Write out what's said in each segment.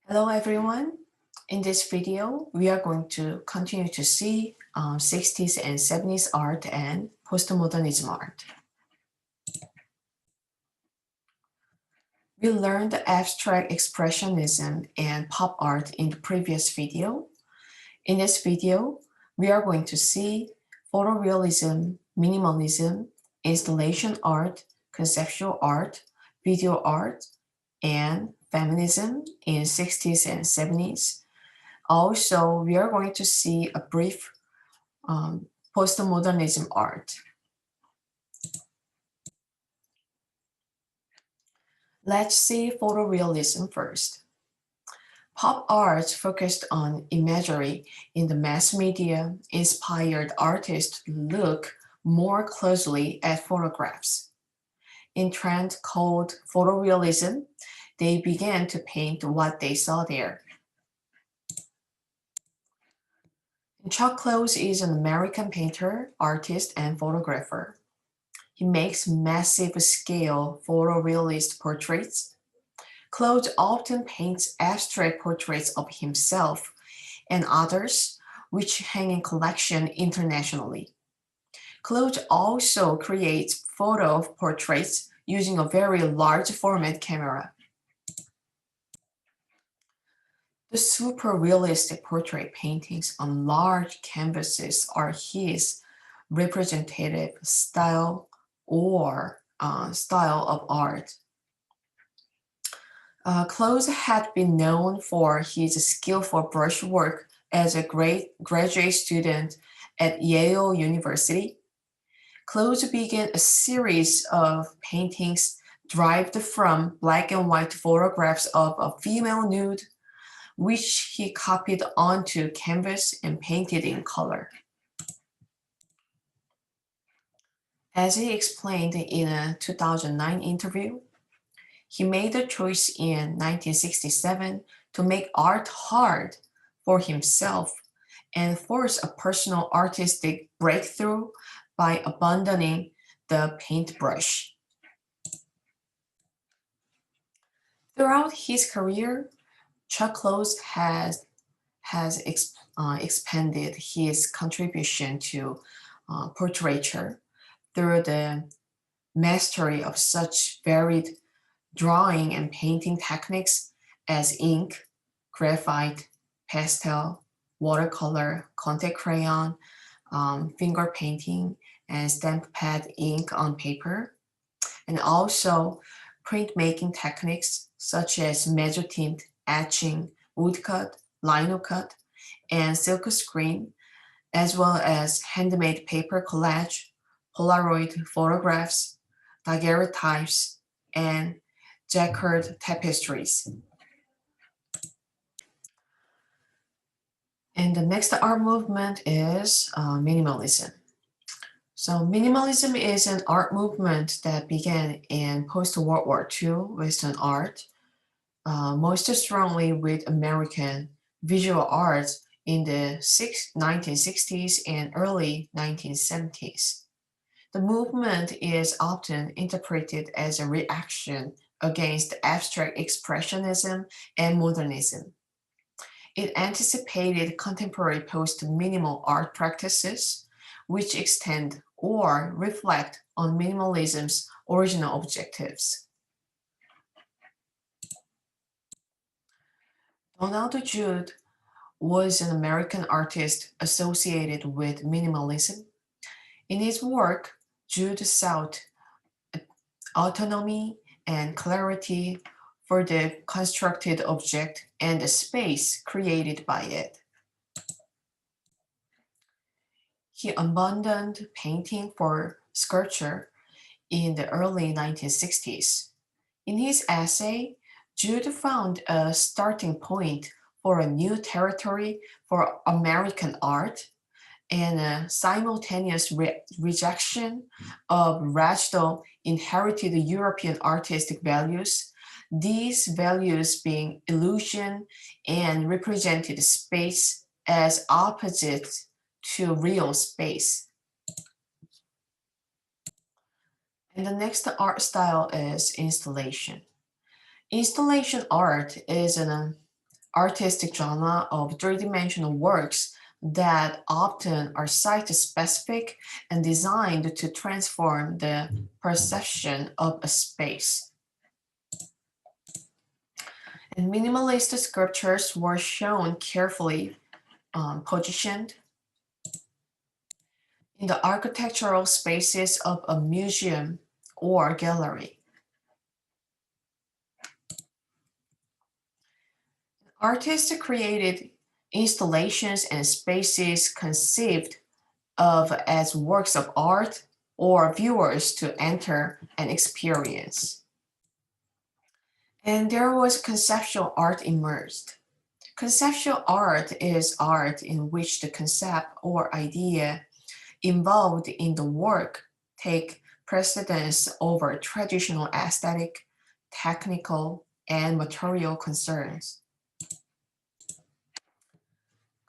Hello everyone. In this video, we are going to continue to see 60s and 70s art and postmodernism art. We learned abstract expressionism and pop art in the previous video. In this video, we are going to see photorealism, minimalism, installation art, conceptual art, video art, and feminism in 60s and 70s. Also, we are going to see a brief postmodernism art. Let's see photorealism first. Pop art focused on imagery in the mass media inspired artists to look more closely at photographs. In trend called photorealism, they began to paint what they saw there. Chuck Close is an American painter, artist, and photographer. He makes massive scale photorealist portraits. Claude often paints abstract portraits of himself and others, which hang in collection internationally. Claude also creates photo portraits using a very large format camera. The super realistic portrait paintings on large canvases are his representative style or style of art. Close had been known for his skillful brushwork as a great graduate student at Yale University. Close began a series of paintings derived from black and white photographs of a female nude, which he copied onto canvas and painted in color. As he explained in a 2009 interview, he made the choice in 1967 to make art hard for himself and force a personal artistic breakthrough by abandoning the paintbrush. Throughout his career, Chuck Close has expanded his contribution to portraiture through the mastery of such varied drawing and painting techniques as ink, graphite, pastel, watercolor, contact crayon, finger painting, and stamp pad ink on paper, and also printmaking techniques such as mezzotint, etching, woodcut, lino cut, and silk screen, as well as handmade paper collage, Polaroid photographs, daguerreotypes, and jacquard tapestries. And the next art movement is minimalism. So minimalism is an art movement that began in post-World War II Western art, most strongly with American visual arts in the 1960s and early 1970s. The movement is often interpreted as a reaction against abstract expressionism and modernism. It anticipated contemporary post-minimal art practices, which extend or reflect on minimalism's original objectives. Donald Judd was an American artist associated with minimalism. In his work, Judd sought autonomy and clarity for the constructed object and the space created by it. He abandoned painting for sculpture in the early 1960s. In his essay, Judd found a starting point for a new territory for American art and a simultaneous rejection of radical inherited European artistic values, these values being illusion and represented space as opposite to real space. And the next art style is installation. Installation art is an artistic genre of three-dimensional works that often are site-specific and designed to transform the perception of a space. And minimalist sculptures were shown carefully positioned in the architectural spaces of a museum or gallery. Artists created installations and spaces conceived of as works of art or viewers to enter and experience. And there was conceptual art emerged. Conceptual art is art in which the concept or idea involved in the work take precedence over traditional aesthetic, technical, and material concerns.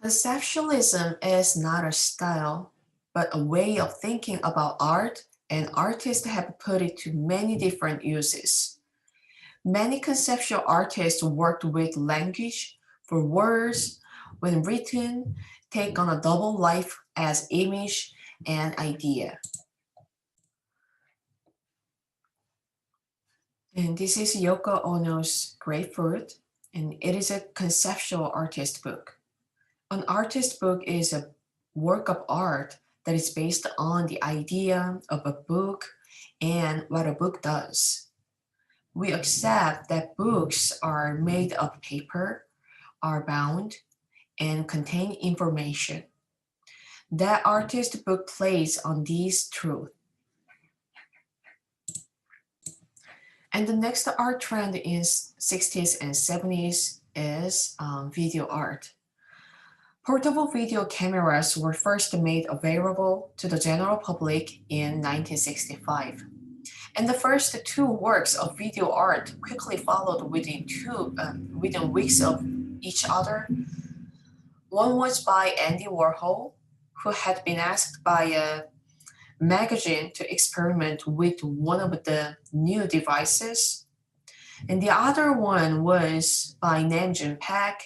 Conceptualism is not a style, but a way of thinking about art, and artists have put it to many different uses. Many conceptual artists worked with language, for words, when written, take on a double life as image and idea. And this is Yoko Ono's Grapefruit, and it is a conceptual artist book. An artist book is a work of art that is based on the idea of a book and what a book does. We accept that books are made of paper, are bound, and contain information. That artist book plays on these truths. And the next art trend in 60s and 70s is video art. Portable video cameras were first made available to the general public in 1965. And the first two works of video art quickly followed within weeks of each other. One was by Andy Warhol, who had been asked by a magazine to experiment with one of the new devices. And the other one was by Namjoon Paik,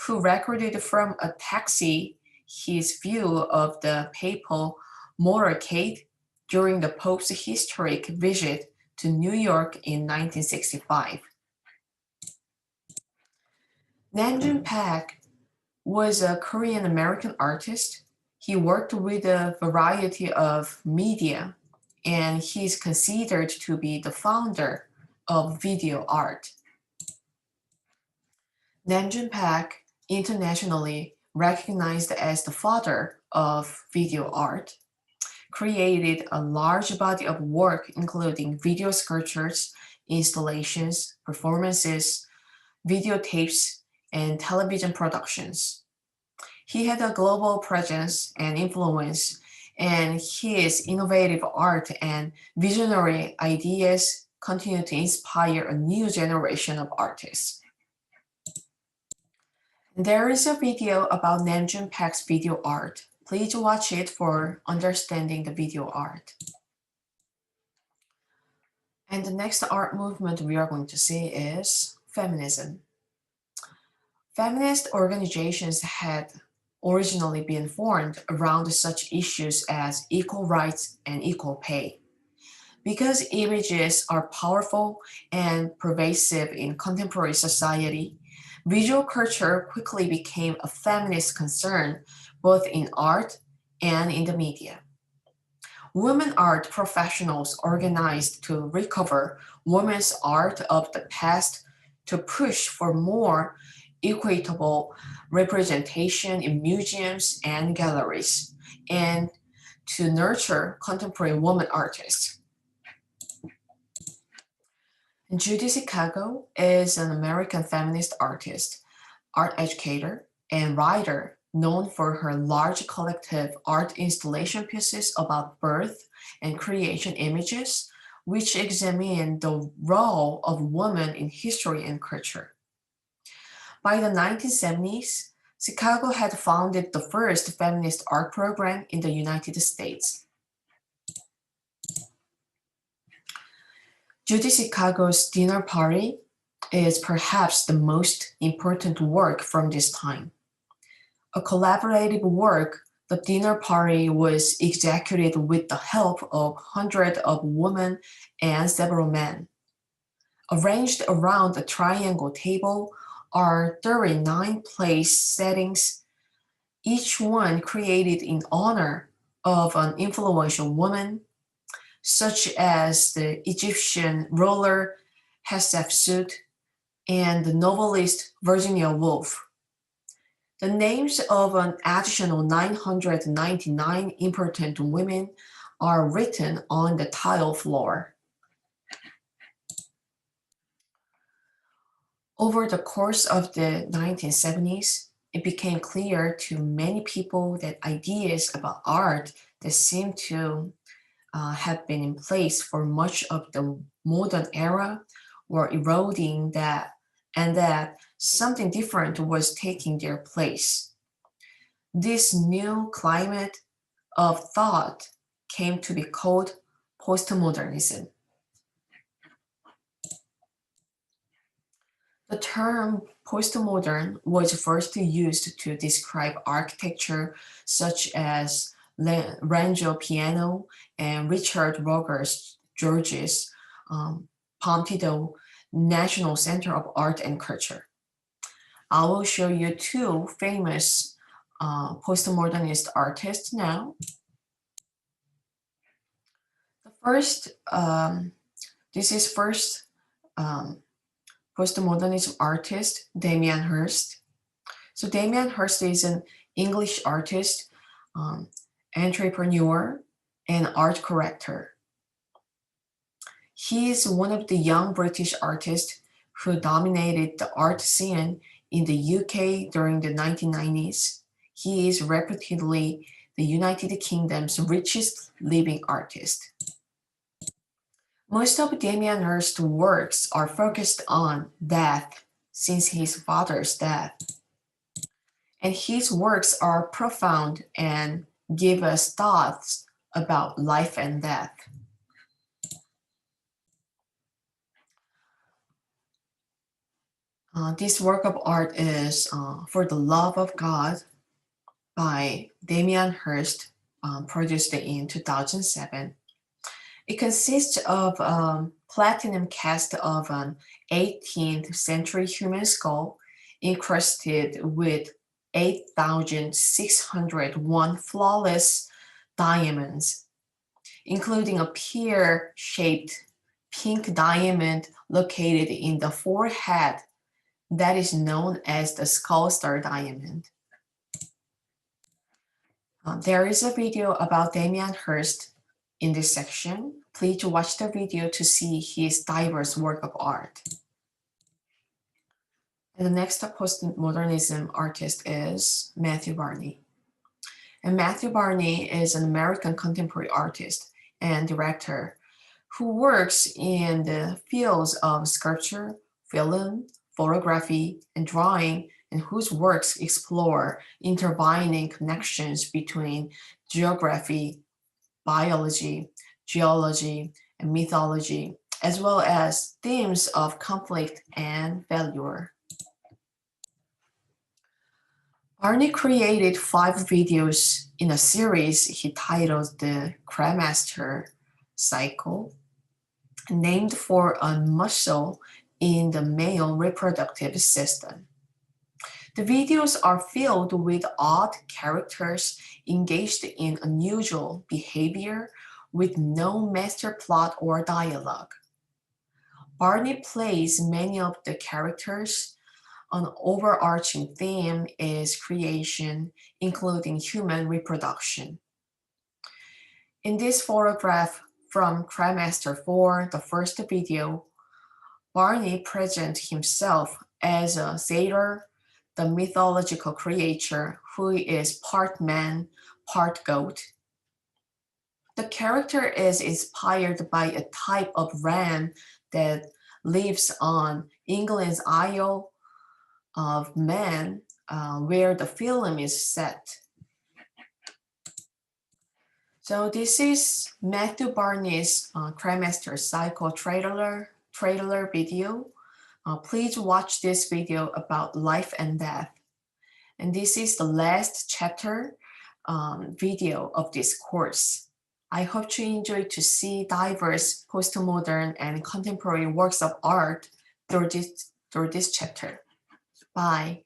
who recorded from a taxi his view of the papal motorcade during the Pope's historic visit to New York in 1965. Namjoon Paik was a Korean-American artist. He worked with a variety of media, and he is considered to be the founder of video art. Namjoon Paik, internationally recognized as the father of video art, created a large body of work including video sculptures, installations, performances, videotapes, and television productions. He had a global presence and influence, and his innovative art and visionary ideas continue to inspire a new generation of artists. There is a video about Namjoon Paik's video art. Please watch it for understanding the video art. And the next art movement we are going to see is feminism. Feminist organizations had originally been formed around such issues as equal rights and equal pay. Because images are powerful and pervasive in contemporary society, visual culture quickly became a feminist concern both in art and in the media. Women art professionals organized to recover women's art of the past to push for more equitable representation in museums and galleries, and to nurture contemporary women artists. Judy Chicago is an American feminist artist, art educator, and writer known for her large collective art installation pieces about birth and creation images, which examine the role of women in history and culture. By the 1970s, Chicago had founded the first feminist art program in the United States. Judy Chicago's dinner party is perhaps the most important work from this time. A collaborative work, the dinner party was executed with the help of hundreds of women and several men. Arranged around a triangle table are 39 place settings, each one created in honor of an influential woman, such as the Egyptian ruler Hatshepsut and the novelist Virginia Woolf. The names of an additional 999 important women are written on the tile floor. Over the course of the 1970s, it became clear to many people that ideas about art that seemed to have been in place for much of the modern era were eroding and that something different was taking their place. This new climate of thought came to be called postmodernism. The term postmodern was first used to describe architecture such as Rancho Piano and Richard Rogers George's Pompidou National Center of Art and Culture. I will show you two famous postmodernist artists now. The first, this is first postmodernism artist, Damien Hirst. So Damien Hirst is an English artist, entrepreneur, and art corrector. He is one of the young British artists who dominated the art scene in the UK during the 1990s. He is reputedly the United Kingdom's richest living artist. Most of Damien Hirst's works are focused on death since his father's death. And his works are profound and give us thoughts about life and death. This work of art is For the Love of God by Damien Hirst, produced in 2007. It consists of a platinum cast of an 18th century human skull encrusted with 8,601 flawless diamonds, including a pear-shaped pink diamond located in the forehead that is known as the skull star diamond. There is a video about Damien Hirst in this section. Please watch the video to see his diverse work of art. And the next postmodernism artist is Matthew Barney. And Matthew Barney is an American contemporary artist and director who works in the fields of sculpture, film, photography, and drawing, and whose works explore intertwining connections between geography, biology, geology, and mythology, as well as themes of conflict and failure. Barney created 5 videos in a series he titled the Cremaster Cycle, named for a muscle in the male reproductive system. The videos are filled with odd characters engaged in unusual behavior with no master plot or dialogue. Barney plays many of the characters. An overarching theme is creation, including human reproduction. In this photograph from Cremaster 4, the first video, Barney presents himself as a satyr, the mythological creature who is part man, part goat. The character is inspired by a type of ram that lives on England's Isle of Man, where the film is set. So this is Matthew Barney's Cremaster Cycle trailer video. Please watch this video about life and death. And this is the last chapter video of this course. I hope you enjoy to see diverse postmodern and contemporary works of art through this chapter. Bye.